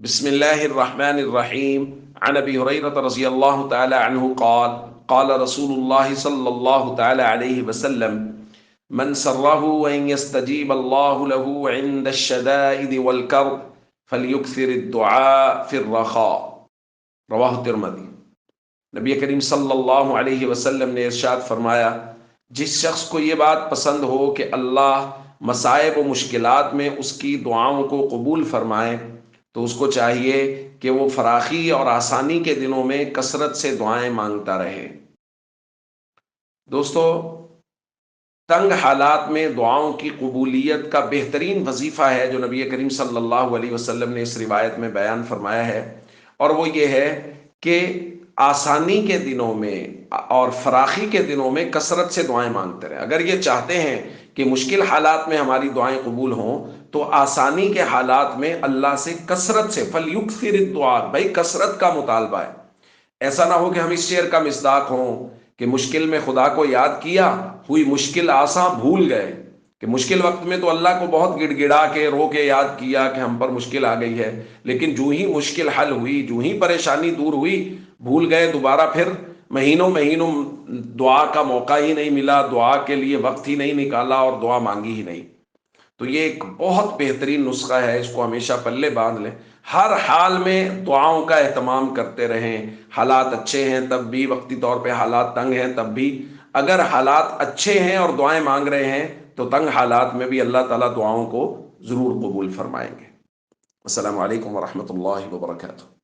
بسم الله الرحمن الرحيم. عن ابي هريره رضي الله تعالى عنه قال قال رسول الله صلى الله تعالى عليه وسلم: من سره ان يستجيب الله له عند الشدائد والكرب فليكثر الدعاء في الرخاء. رواہ الترمذی۔ نبی کریم صلی اللہ علیہ وسلم نے ارشاد فرمایا، جس شخص کو یہ بات پسند ہو کہ اللہ مصائب و مشکلات میں اس کی دعاؤں کو قبول فرمائے تو اس کو چاہیے کہ وہ فراخی اور آسانی کے دنوں میں کثرت سے دعائیں مانگتا رہے۔ دوستو، تنگ حالات میں دعاؤں کی قبولیت کا بہترین وظیفہ ہے جو نبی کریم صلی اللہ علیہ وسلم نے اس روایت میں بیان فرمایا ہے، اور وہ یہ ہے کہ آسانی کے دنوں میں اور فراخی کے دنوں میں کثرت سے دعائیں مانگتے رہیں۔ اگر یہ چاہتے ہیں کہ مشکل حالات میں ہماری دعائیں قبول ہوں تو آسانی کے حالات میں اللہ سے کثرت سے فَلْيُكْثِرِ الدُّعَاء، بھائی کثرت کا مطالبہ ہے۔ ایسا نہ ہو کہ ہم اس شعر کا مصداق ہوں کہ مشکل میں خدا کو یاد کیا، ہوئی مشکل آساں بھول گئے، کہ مشکل وقت میں تو اللہ کو بہت گڑ گڑا کے رو کے یاد کیا کہ ہم پر مشکل آ گئی ہے، لیکن جو ہی مشکل حل ہوئی، جو ہی پریشانی دور ہوئی، بھول گئے، دوبارہ پھر مہینوں مہینوں دعا کا موقع ہی نہیں ملا، دعا کے لیے وقت ہی نہیں نکالا اور دعا مانگی ہی نہیں۔ تو یہ ایک بہت بہترین نسخہ ہے، اس کو ہمیشہ پلے باندھ لیں، ہر حال میں دعاؤں کا اہتمام کرتے رہیں۔ حالات اچھے ہیں تب بھی، وقتی طور پہ حالات تنگ ہیں تب بھی، اگر حالات اچھے ہیں اور دعائیں مانگ رہے ہیں تو تنگ حالات میں بھی اللہ تعالیٰ دعاؤں کو ضرور قبول فرمائیں گے۔ السلام علیکم ورحمۃ اللہ وبرکاتہ۔